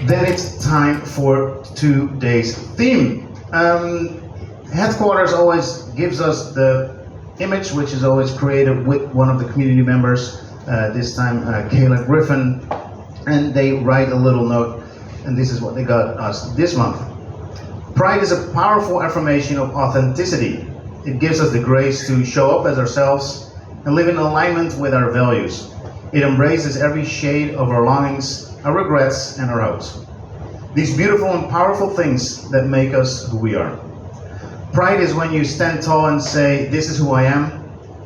Then it's time for today's theme. Headquarters always gives us the image, which is always created with one of the community members, this time Kayla Griffin, and they write a little note, and this is what they got us this month. Pride is a powerful affirmation of authenticity. It gives us the grace to show up as ourselves and live in alignment with our values. It embraces every shade of our longings, our regrets, and our hopes. These beautiful and powerful things that make us who we are. Pride is when you stand tall and say, "This is who I am."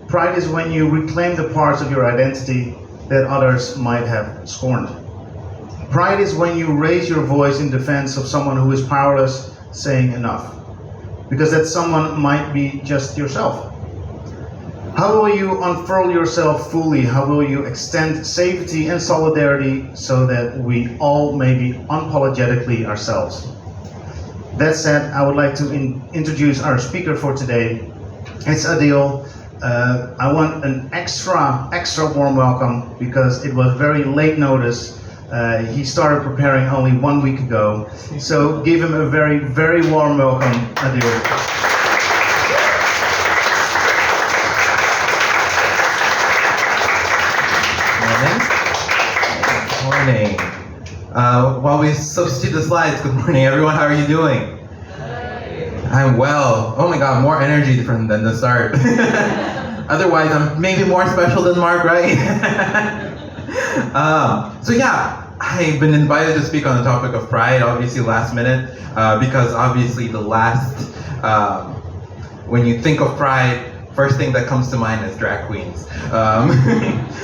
Pride is when you reclaim the parts of your identity that others might have scorned. Pride is when you raise your voice in defense of someone who is powerless, saying enough. Because that someone might be just yourself. How will you unfurl yourself fully? How will you extend safety and solidarity so that we all may be unapologetically ourselves? That said, I would like to introduce our speaker for today. It's Adil. I want an extra warm welcome because it was very late notice. He started preparing only 1 week ago. So give him a very, very warm welcome, Adil. Morning. While we substitute the slides, good morning everyone, how are you doing? I'm well. Oh my god, more energy than the start. Otherwise, I'm maybe more special than Mark, right? So yeah, I've been invited to speak on the topic of pride, obviously last minute, because obviously when you think of pride, first thing that comes to mind is drag queens.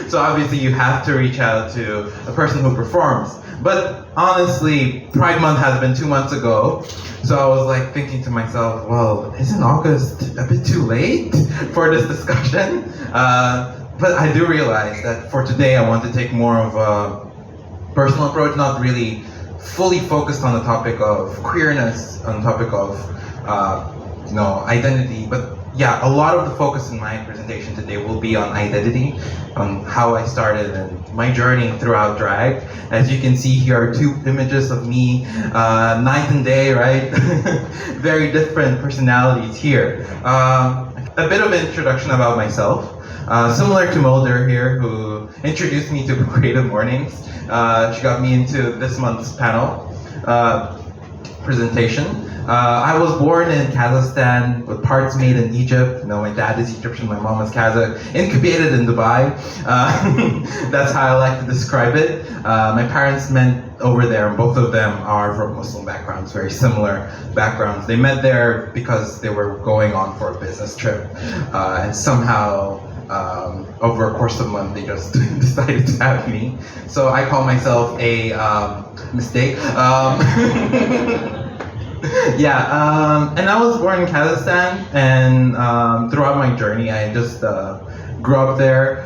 So obviously you have to reach out to a person who performs. But honestly, Pride Month has been 2 months ago. So I was like thinking to myself, well, isn't August a bit too late for this discussion? But I do realize that for today I want to take more of a personal approach, not really fully focused on the topic of queerness, on the topic of identity, but yeah, a lot of the focus in my presentation today will be on identity, on how I started and my journey throughout drag. As you can see, here are 2 images of me, night and day, right? Very different personalities here. A bit of an introduction about myself. Similar to Mulder here, who introduced me to CreativeMornings. She got me into this month's panel presentation. I was born in Kazakhstan with parts made in Egypt. My dad is Egyptian, my mom is Kazakh. Incubated in Dubai. That's how I like to describe it. My parents met over there, and both of them are from Muslim backgrounds, very similar backgrounds. They met there because they were going on for a business trip, and somehow over a course of a month, they just decided to have me. So I call myself a mistake. And I was born in Kazakhstan, and throughout my journey, I just grew up there.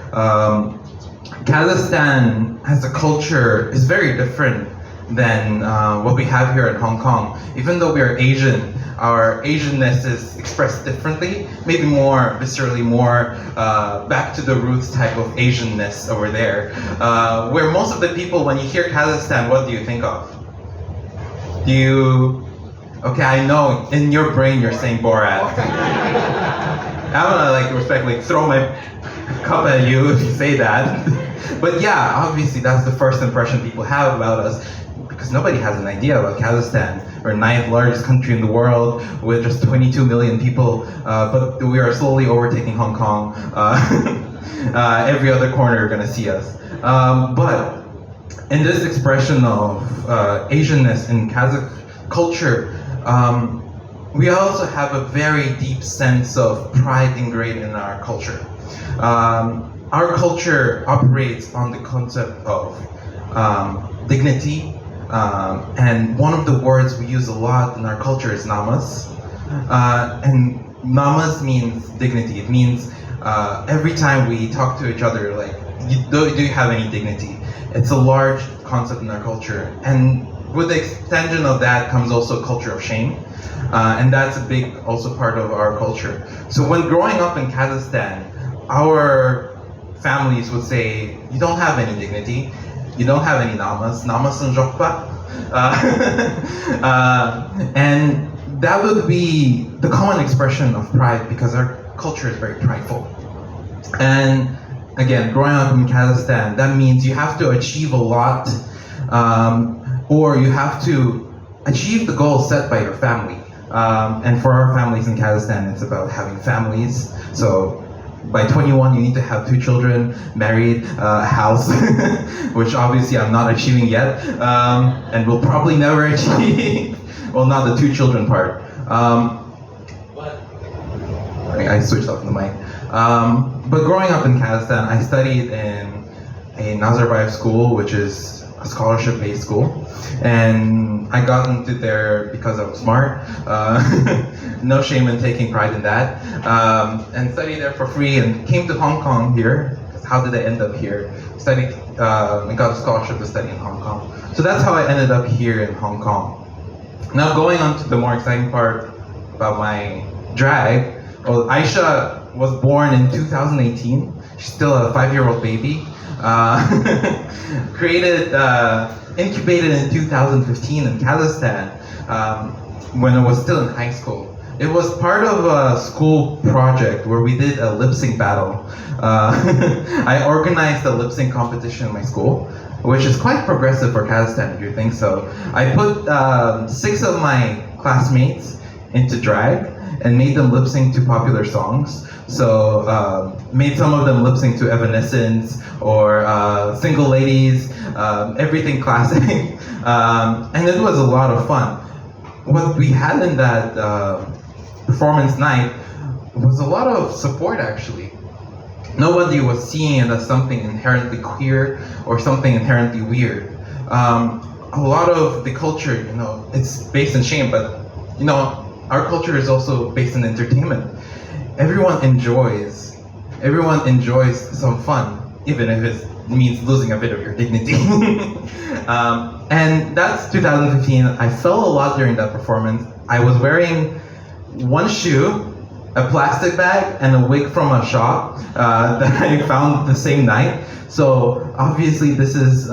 Kazakhstan as a culture is very different than what we have here in Hong Kong. Even though we are Asian, our Asianness is expressed differently, maybe more viscerally, more back to the roots type of Asianness over there. Where most of the people, when you hear Kazakhstan, what do you think of? Okay, I know, in your brain you're saying Borat. I'm gonna respectfully throw my cup at you if you say that. But yeah, obviously that's the first impression people have about us, because nobody has an idea about Kazakhstan. We're 9th largest country in the world with just 22 million people, but we are slowly overtaking Hong Kong. Every other corner you're gonna see us. But in this expression of Asianness in Kazakh culture, we also have a very deep sense of pride ingrained in our culture. Our culture operates on the concept of dignity, and one of the words we use a lot in our culture is namas. And namas means dignity. It means every time we talk to each other, like, do you have any dignity? It's a large concept in our culture. And with the extension of that comes also a culture of shame. And that's a big also part of our culture. So when growing up in Kazakhstan, our families would say, you don't have any dignity, you don't have any namas, namasın yok ba? And that would be the common expression of pride because our culture is very prideful. And again, growing up in Kazakhstan, that means you have to achieve a lot, or you have to achieve the goal set by your family. And for our families in Kazakhstan, it's about having families. So by 21, you need to have 2 children, married, a house, which obviously I'm not achieving yet, and will probably never achieve. Well, not the 2 children part. But I switched off the mic. But growing up in Kazakhstan, I studied in a Nazarbayev school, which is a scholarship-based school, and I got into there because I was smart. No shame in taking pride in that. And studied there for free, and came to Hong Kong here. How did I end up here? Studied, and got a scholarship to study in Hong Kong. So that's how I ended up here in Hong Kong. Now going on to the more exciting part about my drag. Well, Aishia was born in 2018. She's still a 5-year-old baby. Incubated in 2015 in Kazakhstan, when I was still in high school. It was part of a school project where we did a lip sync battle. I organized a lip sync competition in my school, which is quite progressive for Kazakhstan, if you think so. I put 6 of my classmates into drag and made them lip sync to popular songs. So made some of them lip sync to Evanescence or Single Ladies, everything classic. And it was a lot of fun. What we had in that performance night was a lot of support, actually. Nobody was seeing it as something inherently queer or something inherently weird. A lot of the culture, you know, it's based in shame, but you know, our culture is also based in entertainment. Everyone enjoys some fun, even if it means losing a bit of your dignity. And that's 2015. I fell a lot during that performance. I was wearing 1 shoe, a plastic bag, and a wig from a shop that I found the same night. So obviously this is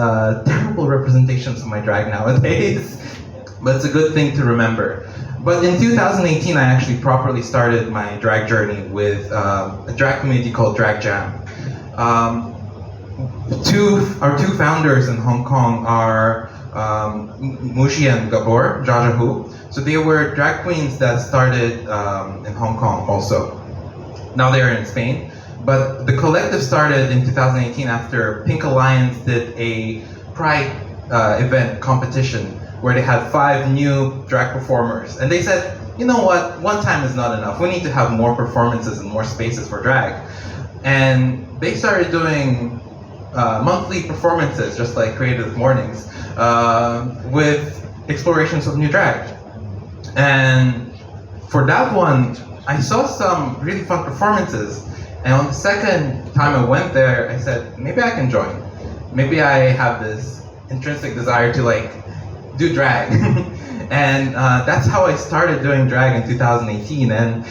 terrible representations of my drag nowadays, but it's a good thing to remember. But in 2018, I actually properly started my drag journey with a drag community called Drag Jam. Our two founders in Hong Kong are Mushi and Gabor Jajahu. So they were drag queens that started in Hong Kong also. Now they're in Spain. But the collective started in 2018 after Pink Alliance did a Pride event competition where they had 5 new drag performers. And they said, you know what, one time is not enough. We need to have more performances and more spaces for drag. And they started doing monthly performances, just like Creative Mornings, with explorations of new drag. And for that one, I saw some really fun performances. And on the second time I went there, I said, maybe I can join. Maybe I have this intrinsic desire to like do drag. And that's how I started doing drag in 2018. And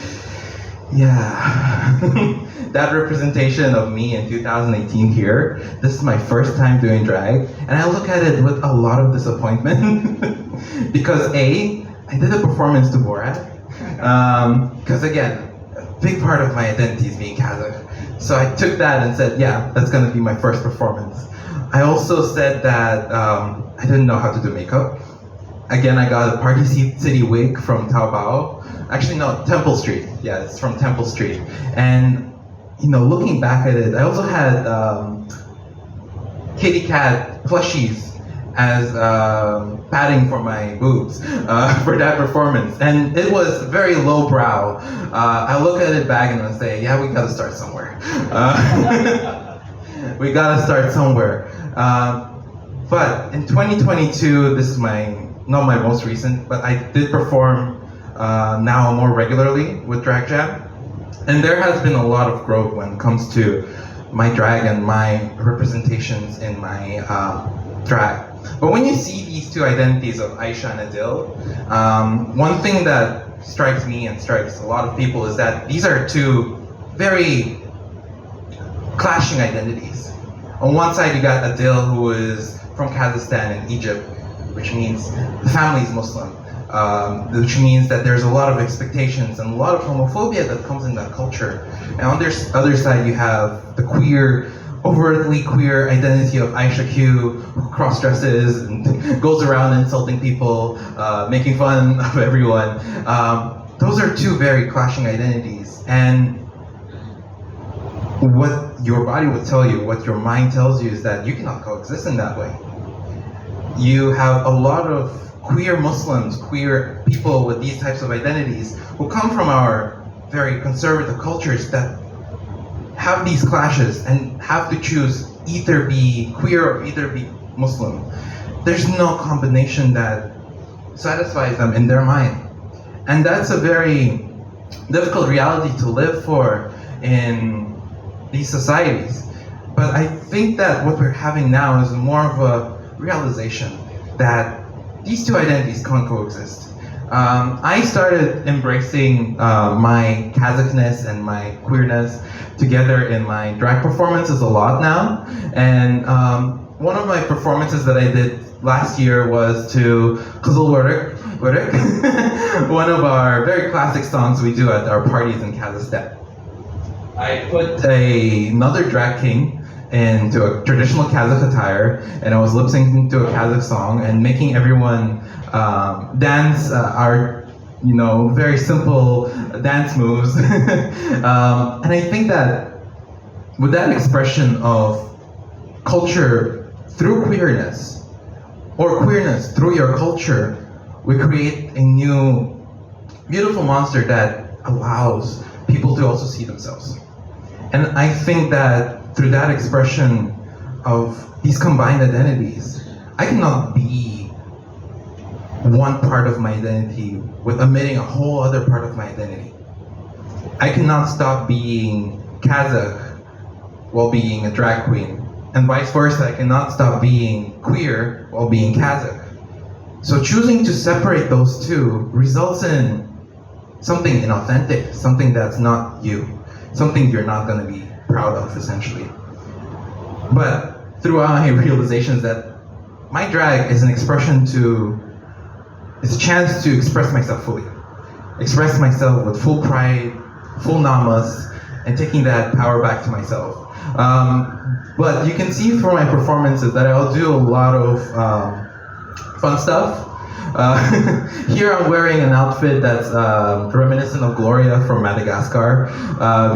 yeah, that representation of me in 2018 here, this is my first time doing drag. And I look at it with a lot of disappointment. Because A, I did a performance to Borat. Because again, a big part of my identity is being Kazakh. So I took that and said, yeah, that's gonna be my first performance. I also said that I didn't know how to do makeup. Again, I got a Party City wig from Taobao. Actually, no, Temple Street. Yeah, it's from Temple Street. And, you know, looking back at it, I also had kitty cat plushies as padding for my boobs for that performance, and it was very lowbrow. I look at it back and I say, yeah, we gotta start somewhere. We gotta start somewhere. But in 2022, this is not my most recent, but I did perform now more regularly with Drag Jam. And there has been a lot of growth when it comes to my drag and my representations in my drag. But when you see these two identities of Aishia and Adil, one thing that strikes me and strikes a lot of people is that these are two very clashing identities. On one side, you got Adil, who is from Kazakhstan and Egypt, which means the family is Muslim, which means that there's a lot of expectations and a lot of homophobia that comes in that culture. And on the other side, you have the queer, overtly queer identity of Aishia Q, who cross-dresses and goes around insulting people, making fun of everyone. Those are two very clashing identities. And what your body would tell you, what your mind tells you, is that you cannot coexist in that way. You have a lot of queer Muslims, queer people with these types of identities who come from our very conservative cultures that have these clashes and have to choose either be queer or either be Muslim. There's no combination that satisfies them in their mind. And that's a very difficult reality to live for in these societies. But I think that what we're having now is more of a realization that these two identities can't coexist. I started embracing my Kazakhsness and my queerness together in my drag performances a lot now. And one of my performances that I did last year was to Kızıl Börek, one of our very classic songs we do at our parties in Kazakhstan. I put another drag king into a traditional Kazakh attire, and I was lip syncing to a Kazakh song and making everyone dance our, very simple dance moves. And I think that with that expression of culture through queerness, or queerness through your culture, we create a new, beautiful monster that allows people to also see themselves. And I think that through that expression of these combined identities, I cannot be one part of my identity with omitting a whole other part of my identity. I cannot stop being Kazakh while being a drag queen, and vice versa. I cannot stop being queer while being Kazakh. So choosing to separate those two results in something inauthentic, something that's not you, something you're not going to be proud of, essentially. But through my realizations that my drag is an expression it's a chance to express myself fully. Express myself with full pride, full namas, and taking that power back to myself. But you can see from my performances that I'll do a lot of fun stuff. Here I'm wearing an outfit that's reminiscent of Gloria from Madagascar,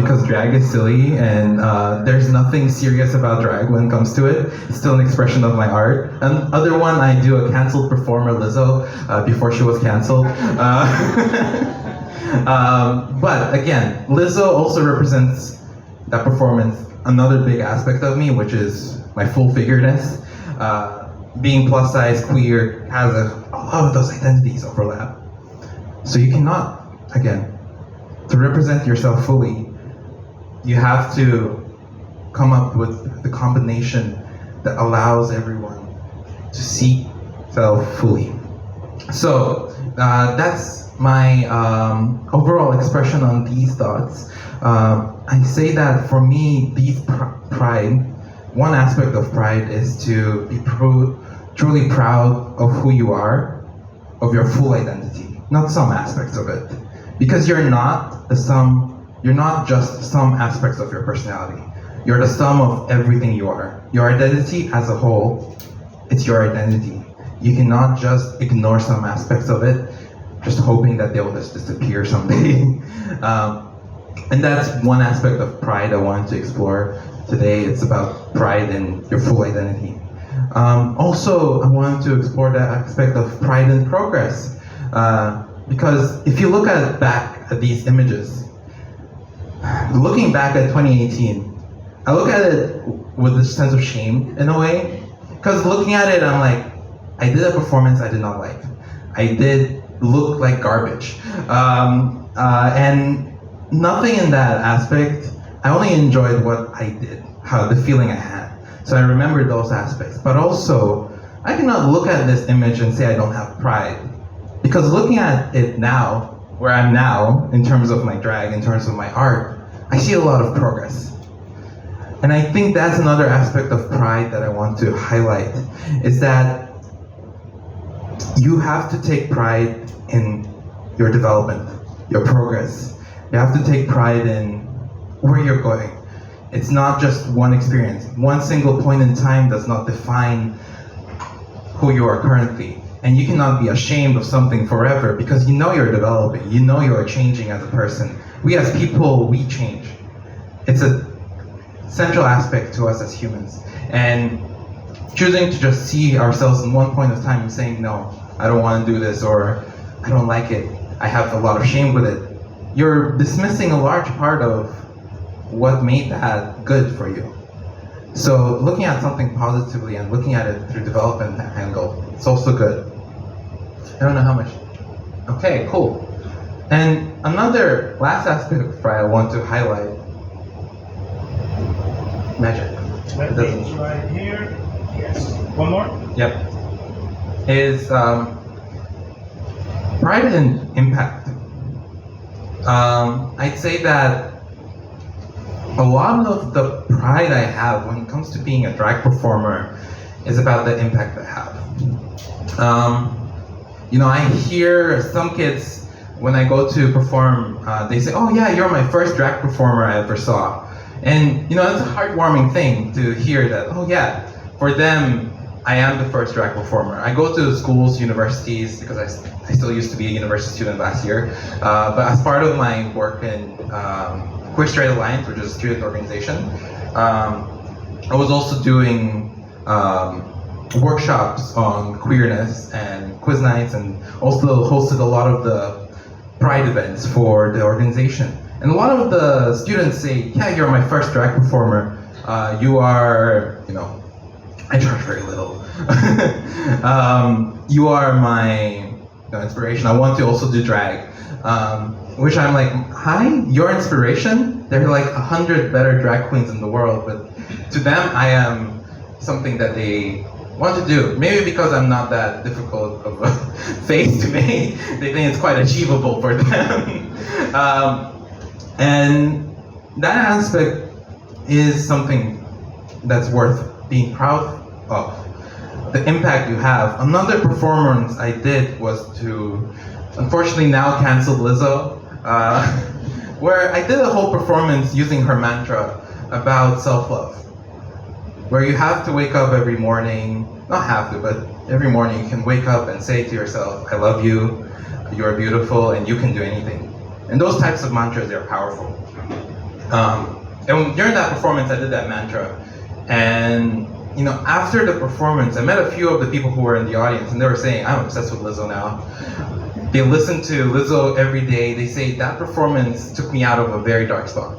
because drag is silly and there's nothing serious about drag when it comes to it. It's still an expression of my art. Another one, I do a canceled performer, Lizzo, before she was canceled. But again, Lizzo also represents that performance, another big aspect of me, which is my full figureness. Being plus size, queer, has a lot of those identities overlap. So you cannot, again, to represent yourself fully, you have to come up with the combination that allows everyone to see self fully. So that's my overall expression on these thoughts. I say that for me, these pride, one aspect of pride is to be truly proud of who you are, of your full identity, not some aspects of it. Because you're not just some aspects of your personality. You're the sum of everything you are. Your identity as a whole, it's your identity. You cannot just ignore some aspects of it, just hoping that they will just disappear someday. And that's one aspect of pride I wanted to explore today. It's about pride in your full identity. Also, I wanted to explore that aspect of pride and progress. Because if you look back at these images, looking back at 2018, I look at it with this sense of shame in a way. Because looking at it, I'm like, I did a performance I did not like. I did look like garbage. And nothing in that aspect, I only enjoyed what I did, the feeling I had. So I remember those aspects. But also, I cannot look at this image and say I don't have pride. Because looking at it now, where I'm now, in terms of my drag, in terms of my art, I see a lot of progress. And I think that's another aspect of pride that I want to highlight, is that you have to take pride in your development, your progress. You have to take pride in where you're going. It's not just one experience. One single point in time does not define who you are currently. And you cannot be ashamed of something forever because you know you're developing, you know you're changing as a person. We as people, we change. It's a central aspect to us as humans. And choosing to just see ourselves in one point of time and saying, no, I don't want to do this, or I don't like it, I have a lot of shame with it, you're dismissing a large part of what made that good for you. So looking at something positively and looking at it through development angle, it's also good. I don't know how much. Okay, cool. And another last aspect of pride I want to highlight. Magic. That means right here. Yes. One more? Yep. Is pride and impact. I'd say that a lot of the pride I have when it comes to being a drag performer is about the impact I have. I hear some kids when I go to perform, they say, "Oh yeah, you're my first drag performer I ever saw," and it's a heartwarming thing to hear that. Oh yeah, for them, I am the first drag performer. I go to schools, universities, because I still used to be a university student last year, but as part of my work in Queer Straight Alliance, which is a student organization, I was also doing workshops on queerness and quiz nights, and also hosted a lot of the pride events for the organization. And a lot of the students say, yeah, you're my first drag performer. You are, I charge very little. You are my inspiration. I want to also do drag. Which I'm like, hi, your inspiration? There are like 100 better drag queens in the world, but to them, I am something that they want to do. Maybe because I'm not that difficult of a face to make, they think it's quite achievable for them. And that aspect is something that's worth being proud of. The impact you have. Another performance I did was to, unfortunately now canceled Lizzo, where I did a whole performance using her mantra about self-love. Where you have to wake up every morning, not have to, but every morning you can wake up and say to yourself, I love you, you are beautiful, and you can do anything. And those types of mantras, they're powerful. And during that performance, I did that mantra. And after the performance, I met a few of the people who were in the audience, and they were saying, I'm obsessed with Lizzo now. They listen to Lizzo every day. They say that performance took me out of a very dark spot.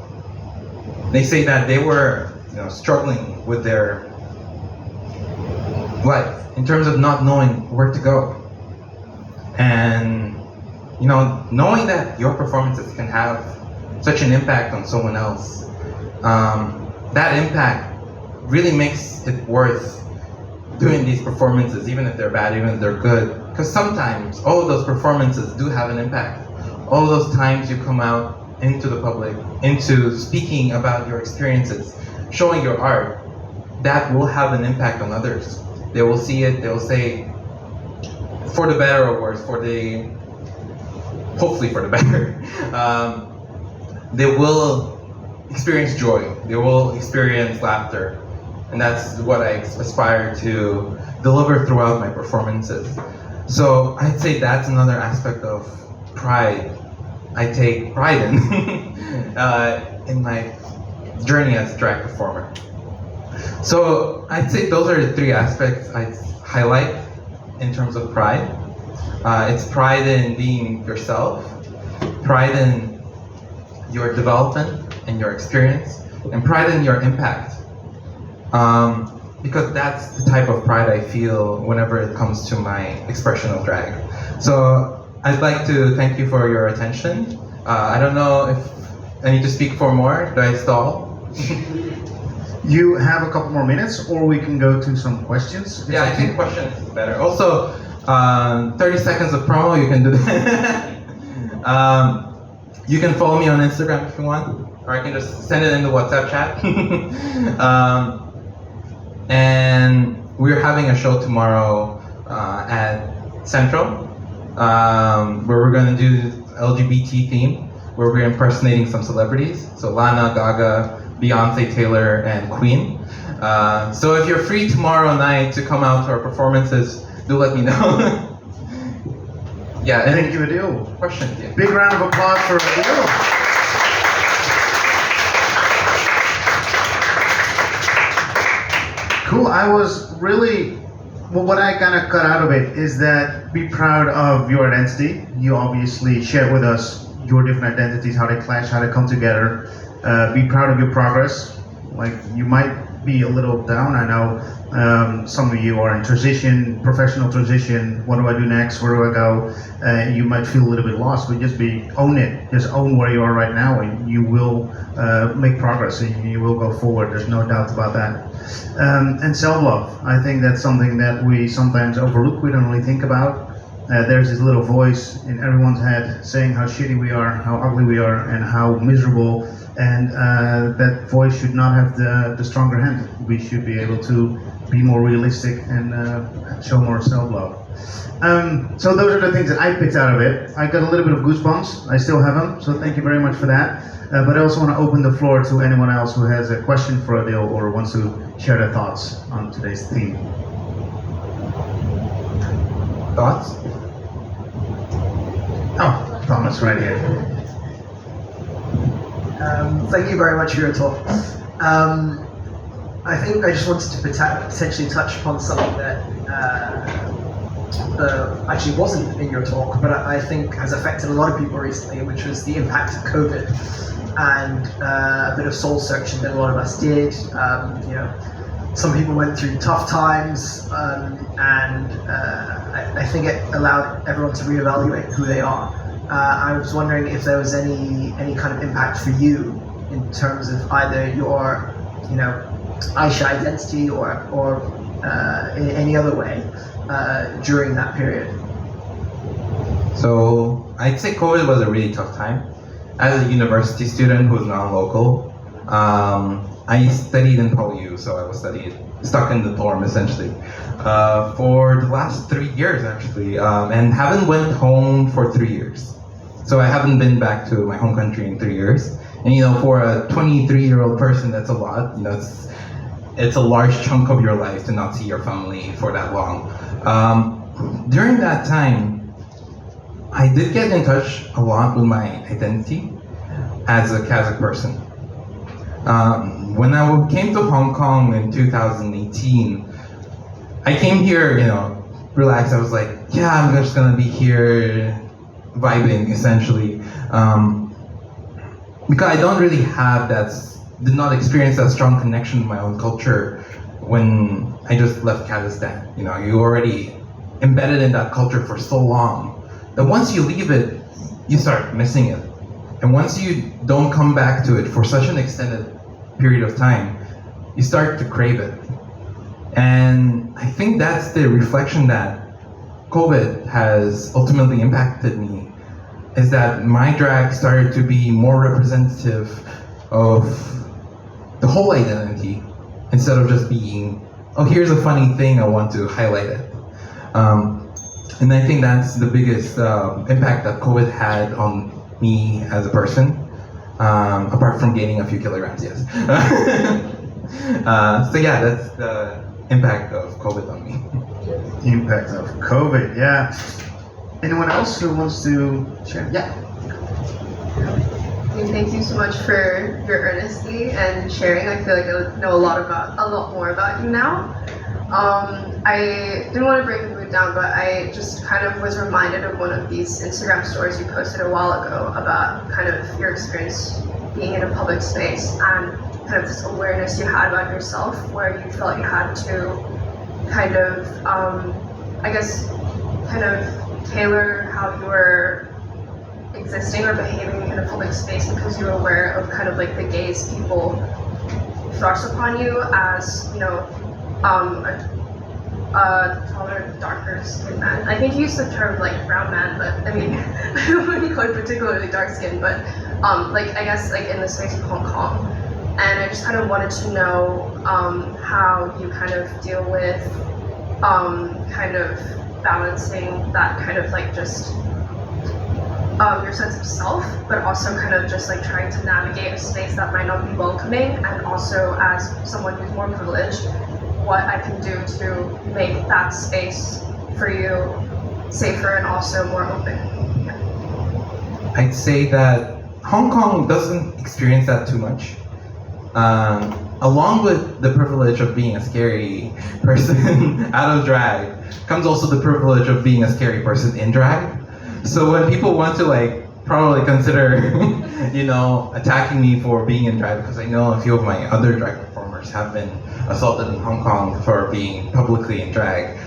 They say that they were struggling with their life in terms of not knowing where to go. And knowing that your performances can have such an impact on someone else, that impact really makes it worth doing these performances, even if they're bad, even if they're good. Because sometimes all of those performances do have an impact. All of those times you come out into the public, into speaking about your experiences, showing your art, that will have an impact on others. They will see it, they will say, for the better or worse, hopefully for the better, they will experience joy, they will experience laughter. And that's what I aspire to deliver throughout my performances. So I'd say that's another aspect of pride I take pride in my journey as a drag performer. So I'd say those are the three aspects I'd highlight in terms of pride. It's pride in being yourself, pride in your development and your experience, and pride in your impact. Because that's the type of pride I feel whenever it comes to my expression of drag. So I'd like to thank you for your attention. I don't know if I need to speak for more. Do I stall? You have a couple more minutes, or we can go to some questions. Yeah, I think questions is better. Also, 30 seconds of promo, you can do that. You can follow me on Instagram if you want, or I can just send it in the WhatsApp chat. And we're having a show tomorrow at Central, where we're going to do LGBT theme, where we're impersonating some celebrities. So Lana, Gaga, Beyonce, Taylor, and Queen. So if you're free tomorrow night to come out to our performances, do let me know. Yeah, and Thank you, Adil. questions, yeah. Big round of applause for Adil. Cool. I was really, well, what I kind of cut out of it is that be proud of your identity. You obviously shared with us your different identities, how they clash, how they come together. Be proud of your progress. Like, you might be a little down. I know some of you are in transition, professional transition. What do I do next? Where do I go? You might feel a little bit lost, but own it. Just own where you are right now, and you will make progress, and you will go forward. There's no doubt about that. And self-love. I think that's something that we sometimes overlook. We don't really think about. There's this little voice in everyone's head saying how shitty we are, how ugly we are, and how miserable. And that voice should not have the stronger hand. We should be able to be more realistic and show more self-love. So those are the things that I picked out of it. I got a little bit of goosebumps. I still have them, so thank you very much for that. But I also want to open the floor to anyone else who has a question for Adil or wants to share their thoughts on today's theme. Thoughts? Oh, Thomas, right here. Thank you very much for your talk. I think I just wanted to potentially touch upon something that actually wasn't in your talk, but I think has affected a lot of people recently, which was the impact of COVID and a bit of soul searching that a lot of us did. Some people went through tough times, and I think it allowed everyone to reevaluate who they are. I was wondering if there was any kind of impact for you in terms of either your, Aishia identity or in any other way during that period. So I'd say COVID was a really tough time. As a university student who's non-local, I studied in PolyU, so I was stuck in the dorm essentially for the last 3 years actually, and haven't went home for 3 years. So I haven't been back to my home country in 3 years. And for a 23-year-old person, that's a lot. It's a large chunk of your life to not see your family for that long. During that time, I did get in touch a lot with my identity as a Kazakh person. When I came to Hong Kong in 2018, I came here, relaxed. I was like, yeah, I'm just gonna be here vibing essentially. Because I don't really did not experience that strong connection with my own culture when I just left Kazakhstan. You already embedded in that culture for so long that once you leave it, you start missing it. And once you don't come back to it for such an extended period of time, you start to crave it. And I think that's the reflection that COVID has ultimately impacted me, is that my drag started to be more representative of the whole identity instead of just being, oh, here's a funny thing, I want to highlight it. And I think that's the biggest impact that COVID had on me as a person, apart from gaining a few kilograms, yes. So yeah, that's the impact of COVID on me. Impact of COVID, yeah. Anyone else who wants to share? Yeah. mean, thank you so much for your earnesty and sharing. I feel like I know a lot more about you now. I didn't want to bring the mood down, but I just kind of was reminded of one of these Instagram stories you posted a while ago about kind of your experience being in a public space and kind of this awareness you had about yourself, where you felt you had to kind of, I guess, kind of tailor how you were existing or behaving in a public space because you were aware of kind of like the gaze people thrust upon you as, you know, a taller, darker skinned man. I think you used the term like brown man, but I mean, I don't want to be quite particularly dark skinned, but like I guess like in the space of Hong Kong. And I just kind of wanted to know how you kind of deal with kind of balancing that kind of like just your sense of self, but also kind of just like trying to navigate a space that might not be welcoming, and also as someone who's more privileged, what I can do to make that space for you safer and also more open. Yeah. I'd say that Hong Kong doesn't experience that too much. Along with the privilege of being a scary person out of drag, comes also the privilege of being a scary person in drag. So when people want to like probably consider, you know, attacking me for being in drag, because I know a few of my other drag performers have been assaulted in Hong Kong for being publicly in drag.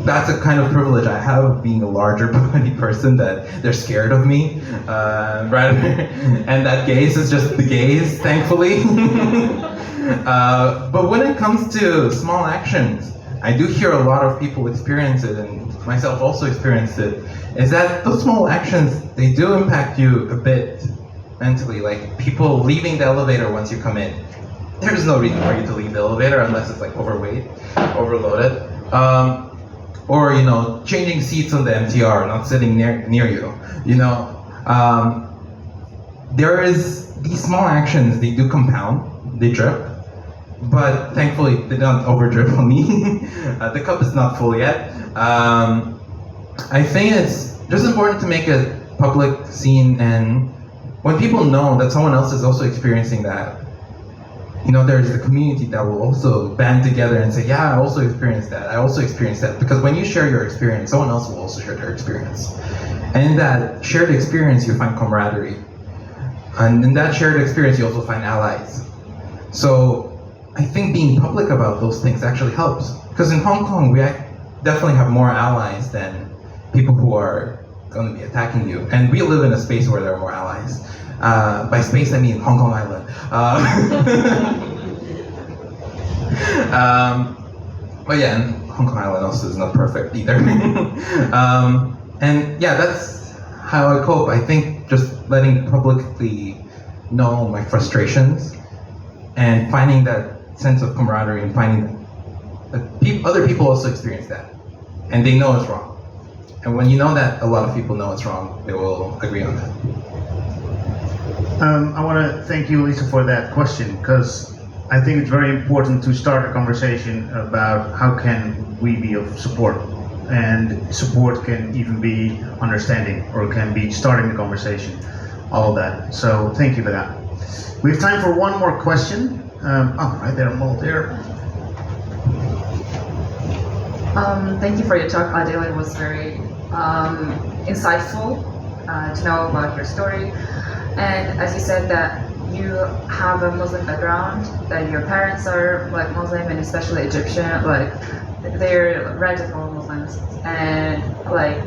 That's a kind of privilege I have of being a larger body person, that they're scared of me, rather, and that gaze is just the gaze, thankfully. But when it comes to small actions, I do hear a lot of people experience it, and myself also experienced it, is that those small actions, they do impact you a bit mentally, like people leaving the elevator once you come in. There's no reason for you to leave the elevator unless it's like overweight, overloaded. Or, you know, changing seats on the MTR, not sitting near you. You know, there is these small actions, they do compound, they drip, but thankfully they don't over drip on me. The cup is not full yet. I think it's just important to make a public scene, and when people know that someone else is also experiencing that, you know, there's the community that will also band together and say, yeah, I also experienced that, I also experienced that. Because when you share your experience, someone else will also share their experience. And in that shared experience, you find camaraderie. And in that shared experience, you also find allies. So I think being public about those things actually helps. Because in Hong Kong, we definitely have more allies than people who are going to be attacking you. And we live in a space where there are more allies. By space, I mean Hong Kong Island. But yeah, and Hong Kong Island also is not perfect either. And yeah, that's how I cope. I think just letting publicly know my frustrations and finding that sense of camaraderie and finding that other people also experience that. And they know it's wrong. And when you know that a lot of people know it's wrong, they will agree on that. I want to thank you, Lisa, for that question, because I think it's very important to start a conversation about how can we be of support. And support can even be understanding, or can be starting the conversation, all of that. So thank you for that. We have time for one more question. Right there, Mo, there. Thank you for your talk, Adil. It was very insightful to know about your story. And as you said that you have a Muslim background, that your parents are like Muslim and especially Egyptian, like they're radical Muslims, and like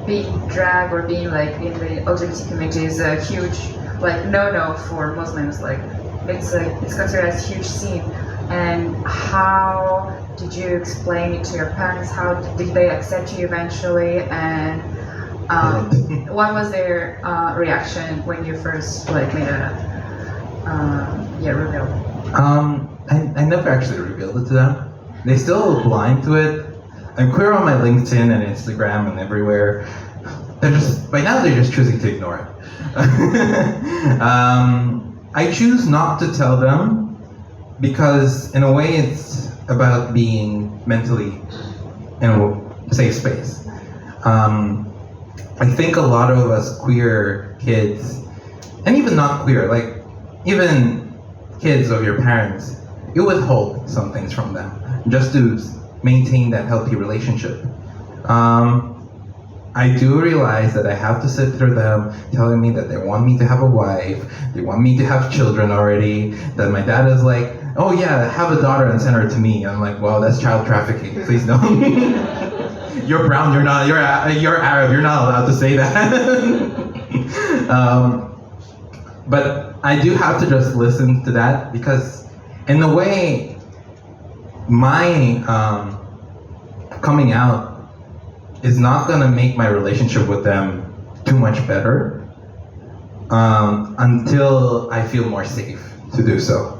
being drag or being like in the LGBT community is a huge like no for Muslims. Like it's considered as a huge scene. And how did you explain it to your parents? How did they accept you eventually? And what was their reaction when you first like made a reveal? I never actually revealed it to them. They still look blind to it. I'm queer on my LinkedIn and Instagram and everywhere. By now they're just choosing to ignore it. I choose not to tell them because in a way it's about being mentally in a safe space. I think a lot of us queer kids and even not queer, like even kids of your parents, you withhold some things from them just to maintain that healthy relationship. I do realize that I have to sit through them telling me that they want me to have a wife, they want me to have children already, that my dad is like, oh yeah, have a daughter and send her to me. I'm like, well, that's child trafficking, please don't. You're brown, you're Arab, you're not allowed to say that. But I do have to just listen to that, because in a way, my coming out is not gonna make my relationship with them too much better until I feel more safe to do so.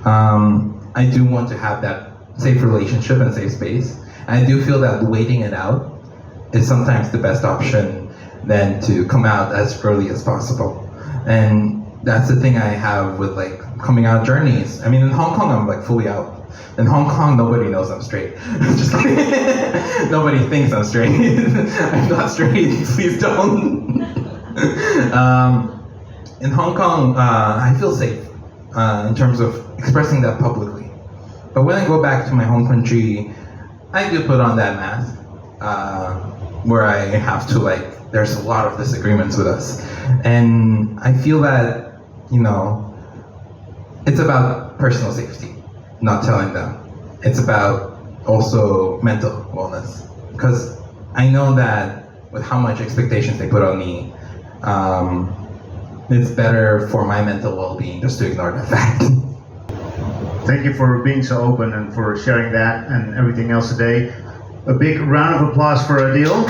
I do want to have that safe relationship and safe space. I do feel that waiting it out is sometimes the best option than to come out as early as possible. And that's the thing I have with like coming out journeys. I mean, in Hong Kong, I'm like fully out. In Hong Kong, nobody knows I'm straight. Just kidding. Nobody thinks I'm straight. I'm not straight, please don't. In Hong Kong, I feel safe in terms of expressing that publicly. But when I go back to my home country, I do put on that mask, where I have to like, there's a lot of disagreements with us. And I feel that, you know, it's about personal safety, not telling them. It's about also mental wellness. Because I know that with how much expectations they put on me, it's better for my mental well-being just to ignore that fact. Thank you for being so open and for sharing that and everything else today. A big round of applause for Adil.